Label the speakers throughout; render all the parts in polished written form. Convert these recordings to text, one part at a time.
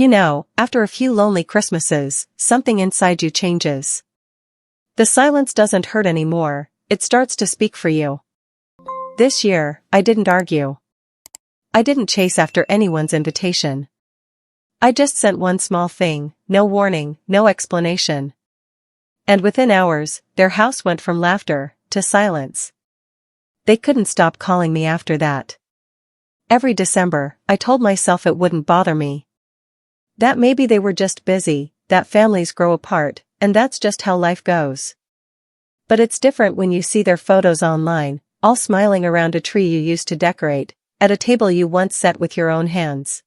Speaker 1: You know, after a few lonely Christmases, something inside you changes. The silence doesn't hurt anymore, it starts to speak for you. This year, I didn't argue. I didn't chase after anyone's invitation. I just sent one small thing, no warning, no explanation. And within hours, their house went from laughter to silence. They couldn't stop calling me after that. Every December, I told myself it wouldn't bother me. That maybe they were just busy, that families grow apart, and that's just how life goes. But it's different when you see their photos online, all smiling around a tree you used to decorate, at a table you once set with your own hands.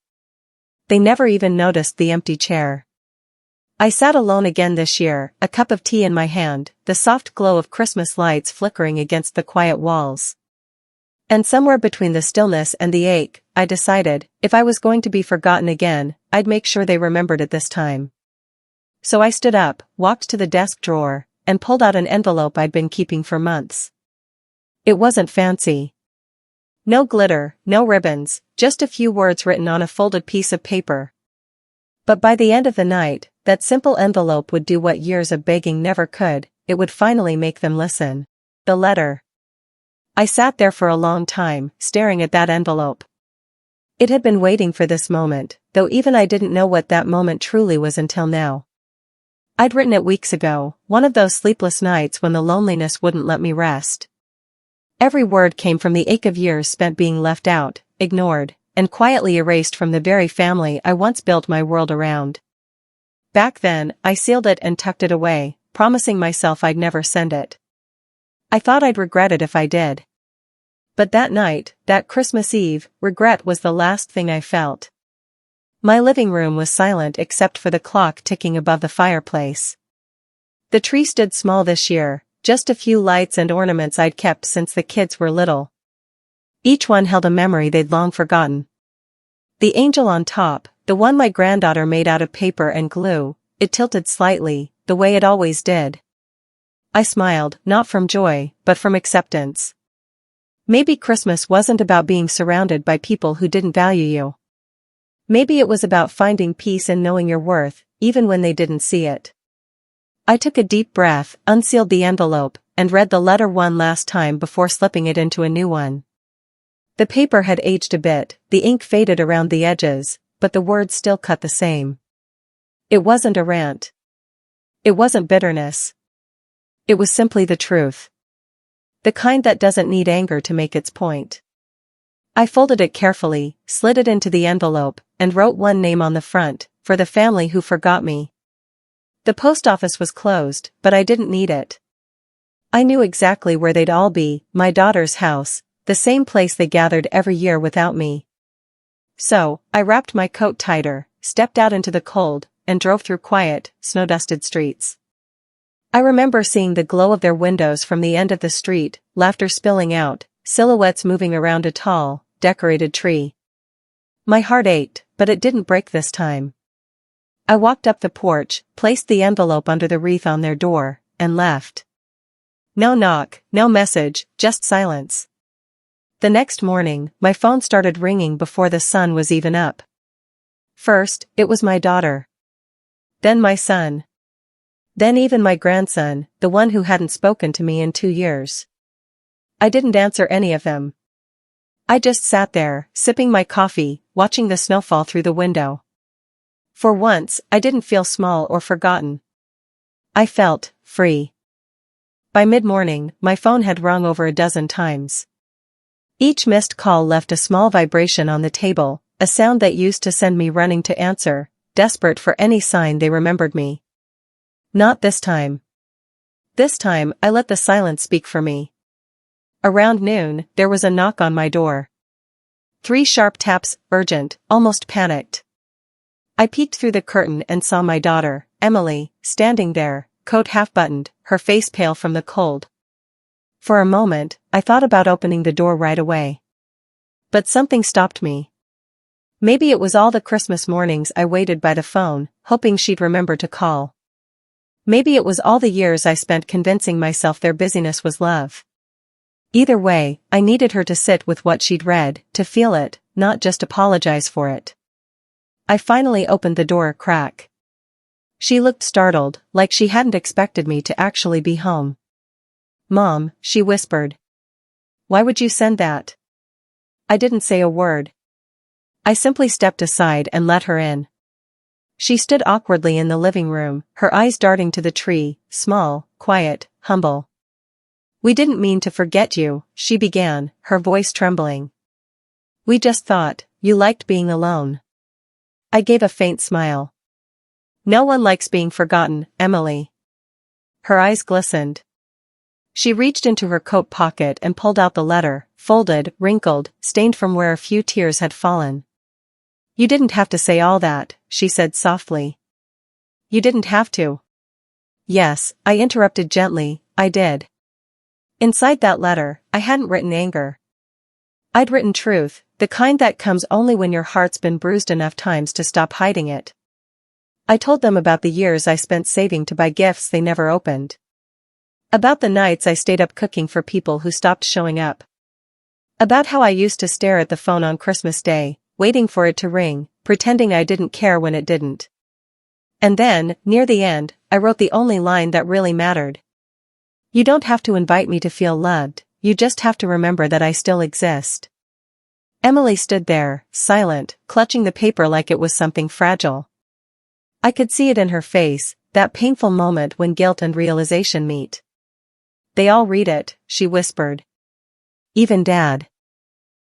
Speaker 1: They never even noticed the empty chair. I sat alone again this year, a cup of tea in my hand, the soft glow of Christmas lights flickering against the quiet walls. And somewhere between the stillness and the ache, I decided, if I was going to be forgotten again, I'd make sure they remembered it this time. So I stood up, walked to the desk drawer, and pulled out an envelope I'd been keeping for months. It wasn't fancy. No glitter, no ribbons, just a few words written on a folded piece of paper. But by the end of the night, that simple envelope would do what years of begging never could, it would finally make them listen. The letter. I sat there for a long time, staring at that envelope. It had been waiting for this moment, though even I didn't know what that moment truly was until now. I'd written it weeks ago, one of those sleepless nights when the loneliness wouldn't let me rest. Every word came from the ache of years spent being left out, ignored, and quietly erased from the very family I once built my world around. Back then, I sealed it and tucked it away, promising myself I'd never send it. I thought I'd regret it if I did. But that night, that Christmas Eve, regret was the last thing I felt. My living room was silent except for the clock ticking above the fireplace. The tree stood small this year, just a few lights and ornaments I'd kept since the kids were little. Each one held a memory they'd long forgotten. The angel on top, the one my granddaughter made out of paper and glue, it tilted slightly, the way it always did. I smiled, not from joy, but from acceptance. Maybe Christmas wasn't about being surrounded by people who didn't value you. Maybe it was about finding peace and knowing your worth, even when they didn't see it. I took a deep breath, unsealed the envelope, and read the letter one last time before slipping it into a new one. The paper had aged a bit, the ink faded around the edges, but the words still cut the same. It wasn't a rant. It wasn't bitterness. It was simply the truth. The kind that doesn't need anger to make its point. I folded it carefully, slid it into the envelope, and wrote one name on the front, for the family who forgot me. The post office was closed, but I didn't need it. I knew exactly where they'd all be, my daughter's house, the same place they gathered every year without me. So, I wrapped my coat tighter, stepped out into the cold, and drove through quiet, snow-dusted streets. I remember seeing the glow of their windows from the end of the street, laughter spilling out, silhouettes moving around a tall, decorated tree. My heart ached, but it didn't break this time. I walked up the porch, placed the envelope under the wreath on their door, and left. No knock, no message, just silence. The next morning, my phone started ringing before the sun was even up. First, it was my daughter. Then my son. Then even my grandson, the one who hadn't spoken to me in 2 years. I didn't answer any of them. I just sat there, sipping my coffee, watching the snow fall through the window. For once, I didn't feel small or forgotten. I felt free. By mid-morning, my phone had rung over a dozen times. Each missed call left a small vibration on the table, a sound that used to send me running to answer, desperate for any sign they remembered me. Not this time. This time, I let the silence speak for me. Around noon, there was a knock on my door. 3 sharp taps, urgent, almost panicked. I peeked through the curtain and saw my daughter, Emily, standing there, coat half-buttoned, her face pale from the cold. For a moment, I thought about opening the door right away. But something stopped me. Maybe it was all the Christmas mornings I waited by the phone, hoping she'd remember to call. Maybe it was all the years I spent convincing myself their busyness was love. Either way, I needed her to sit with what she'd read, to feel it, not just apologize for it. I finally opened the door a crack. She looked startled, like she hadn't expected me to actually be home. "Mom," she whispered. "Why would you send that?" I didn't say a word. I simply stepped aside and let her in. She stood awkwardly in the living room, her eyes darting to the tree, small, quiet, humble. "We didn't mean to forget you," she began, her voice trembling. "We just thought you liked being alone." I gave a faint smile. "No one likes being forgotten, Emily." Her eyes glistened. She reached into her coat pocket and pulled out the letter, folded, wrinkled, stained from where a few tears had fallen. "You didn't have to say all that," she said softly. "You didn't have to." "Yes," I interrupted gently, "I did." Inside that letter, I hadn't written anger. I'd written truth, the kind that comes only when your heart's been bruised enough times to stop hiding it. I told them about the years I spent saving to buy gifts they never opened. About the nights I stayed up cooking for people who stopped showing up. About how I used to stare at the phone on Christmas Day, waiting for it to ring, pretending I didn't care when it didn't. And then, near the end, I wrote the only line that really mattered. "You don't have to invite me to feel loved, you just have to remember that I still exist." Emily stood there, silent, clutching the paper like it was something fragile. I could see it in her face, that painful moment when guilt and realization meet. "They all read it," she whispered. "Even Dad."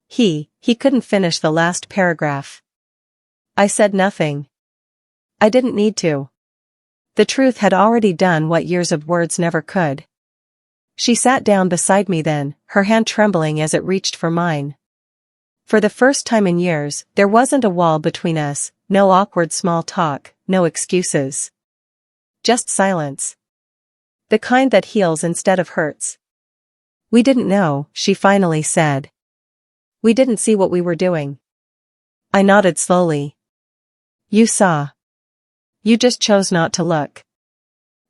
Speaker 1: He couldn't finish the last paragraph. I said nothing. I didn't need to. The truth had already done what years of words never could. She sat down beside me then, her hand trembling as it reached for mine. For the first time in years, there wasn't a wall between us, no awkward small talk, no excuses. Just silence. The kind that heals instead of hurts. "We didn't know," she finally said. "We didn't see what we were doing." I nodded slowly. "You saw. You just chose not to look."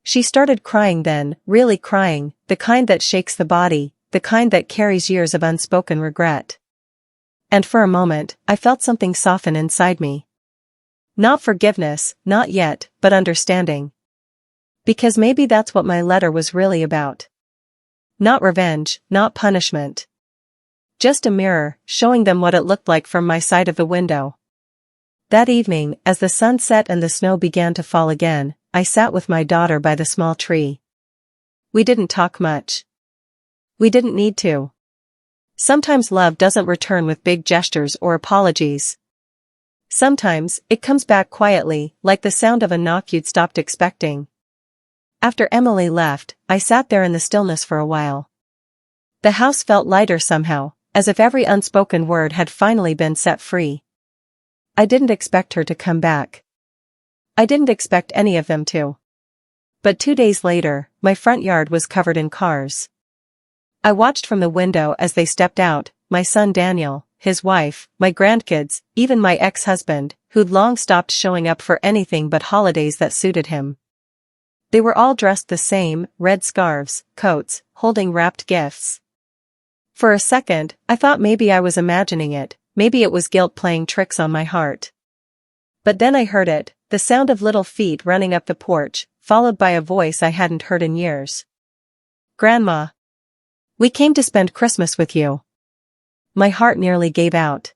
Speaker 1: She started crying then, really crying, the kind that shakes the body, the kind that carries years of unspoken regret. And for a moment, I felt something soften inside me. Not forgiveness, not yet, but understanding. Because maybe that's what my letter was really about. Not revenge, not punishment. Just a mirror, showing them what it looked like from my side of the window. That evening, as the sun set and the snow began to fall again, I sat with my daughter by the small tree. We didn't talk much. We didn't need to. Sometimes love doesn't return with big gestures or apologies. Sometimes, it comes back quietly, like the sound of a knock you'd stopped expecting. After Emily left, I sat there in the stillness for a while. The house felt lighter somehow, as if every unspoken word had finally been set free. I didn't expect her to come back. I didn't expect any of them to. But 2 days later, my front yard was covered in cars. I watched from the window as they stepped out, my son Daniel, his wife, my grandkids, even my ex-husband, who'd long stopped showing up for anything but holidays that suited him. They were all dressed the same, red scarves, coats, holding wrapped gifts. For a second, I thought maybe I was imagining it, maybe it was guilt playing tricks on my heart. But then I heard it, the sound of little feet running up the porch, followed by a voice I hadn't heard in years. "Grandma. We came to spend Christmas with you." My heart nearly gave out.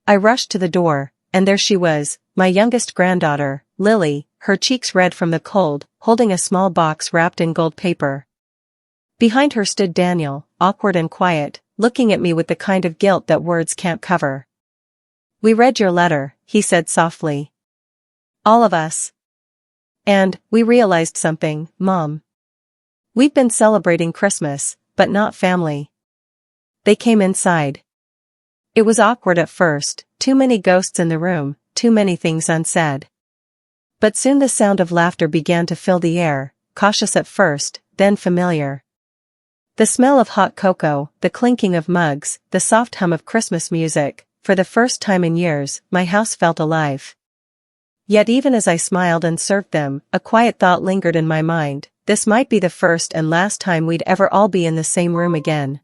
Speaker 1: I rushed to the door, and there she was, my youngest granddaughter, Lily, her cheeks red from the cold, holding a small box wrapped in gold paper. Behind her stood Daniel, awkward and quiet, looking at me with the kind of guilt that words can't cover. "We read your letter," he said softly. "All of us. And, we realized something, Mom. We've been celebrating Christmas, but not family." They came inside. It was awkward at first, too many ghosts in the room, too many things unsaid. But soon the sound of laughter began to fill the air, cautious at first, then familiar. The smell of hot cocoa, the clinking of mugs, the soft hum of Christmas music, for the first time in years, my house felt alive. Yet even as I smiled and served them, a quiet thought lingered in my mind, this might be the first and last time we'd ever all be in the same room again.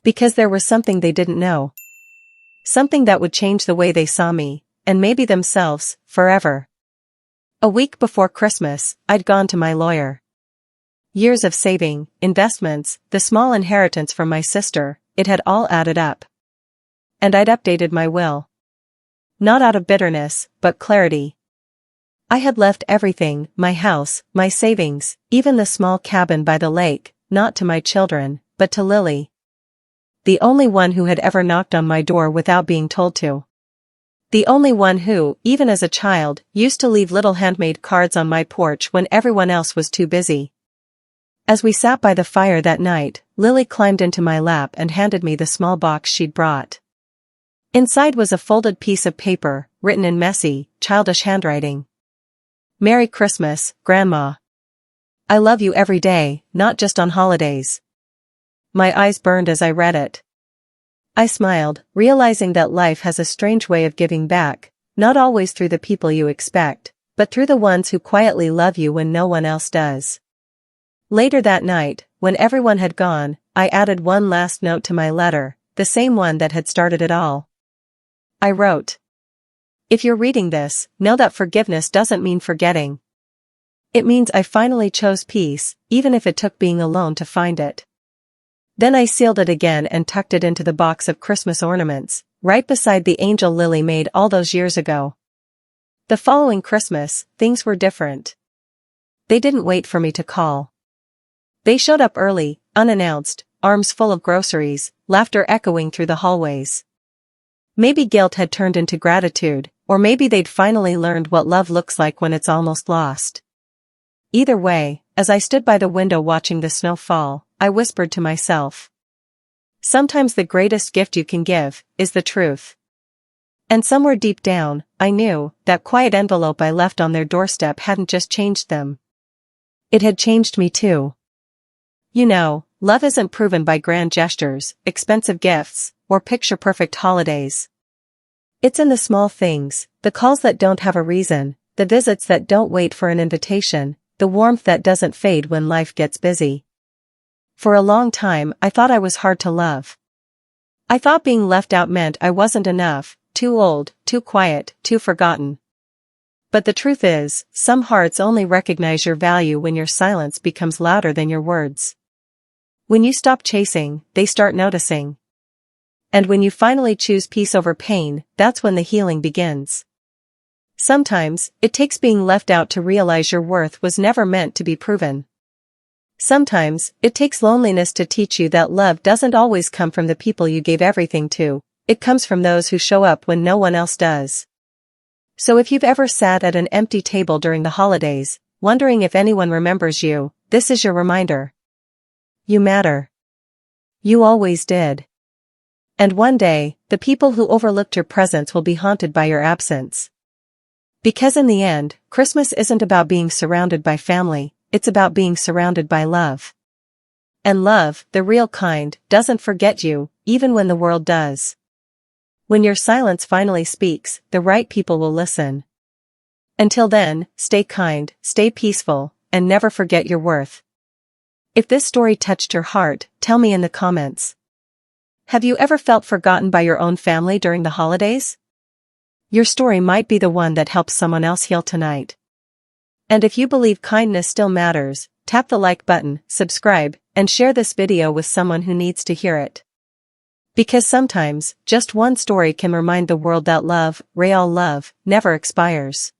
Speaker 1: Because there was something they didn't know. Something that would change the way they saw me, and maybe themselves, forever. A week before Christmas, I'd gone to my lawyer. Years of saving, investments, the small inheritance from my sister, it had all added up. And I'd updated my will. Not out of bitterness, but clarity. I had left everything, my house, my savings, even the small cabin by the lake, not to my children, but to Lily. The only one who had ever knocked on my door without being told to. The only one who, even as a child, used to leave little handmade cards on my porch when everyone else was too busy. As we sat by the fire that night, Lily climbed into my lap and handed me the small box she'd brought. Inside was a folded piece of paper, written in messy, childish handwriting. "Merry Christmas, Grandma. I love you every day, not just on holidays." My eyes burned as I read it. I smiled, realizing that life has a strange way of giving back, not always through the people you expect, but through the ones who quietly love you when no one else does. Later that night, when everyone had gone, I added one last note to my letter, the same one that had started it all. I wrote, "If you're reading this, know that forgiveness doesn't mean forgetting. It means I finally chose peace, even if it took being alone to find it." Then I sealed it again and tucked it into the box of Christmas ornaments, right beside the angel Lily made all those years ago. The following Christmas, things were different. They didn't wait for me to call. They showed up early, unannounced, arms full of groceries, laughter echoing through the hallways. Maybe guilt had turned into gratitude, or maybe they'd finally learned what love looks like when it's almost lost. Either way, as I stood by the window watching the snow fall, I whispered to myself. Sometimes the greatest gift you can give is the truth. And somewhere deep down, I knew that quiet envelope I left on their doorstep hadn't just changed them. It had changed me too. You know, love isn't proven by grand gestures, expensive gifts, or picture-perfect holidays. It's in the small things, the calls that don't have a reason, the visits that don't wait for an invitation, the warmth that doesn't fade when life gets busy. For a long time, I thought I was hard to love. I thought being left out meant I wasn't enough, too old, too quiet, too forgotten. But the truth is, some hearts only recognize your value when your silence becomes louder than your words. When you stop chasing, they start noticing. And when you finally choose peace over pain, that's when the healing begins. Sometimes, it takes being left out to realize your worth was never meant to be proven. Sometimes, it takes loneliness to teach you that love doesn't always come from the people you gave everything to, it comes from those who show up when no one else does. So if you've ever sat at an empty table during the holidays, wondering if anyone remembers you, this is your reminder. You matter. You always did. And one day, the people who overlooked your presence will be haunted by your absence. Because in the end, Christmas isn't about being surrounded by family, it's about being surrounded by love. And love, the real kind, doesn't forget you, even when the world does. When your silence finally speaks, the right people will listen. Until then, stay kind, stay peaceful, and never forget your worth. If this story touched your heart, tell me in the comments. Have you ever felt forgotten by your own family during the holidays? Your story might be the one that helps someone else heal tonight. And if you believe kindness still matters, tap the like button, subscribe, and share this video with someone who needs to hear it. Because sometimes, just one story can remind the world that love, real love, never expires.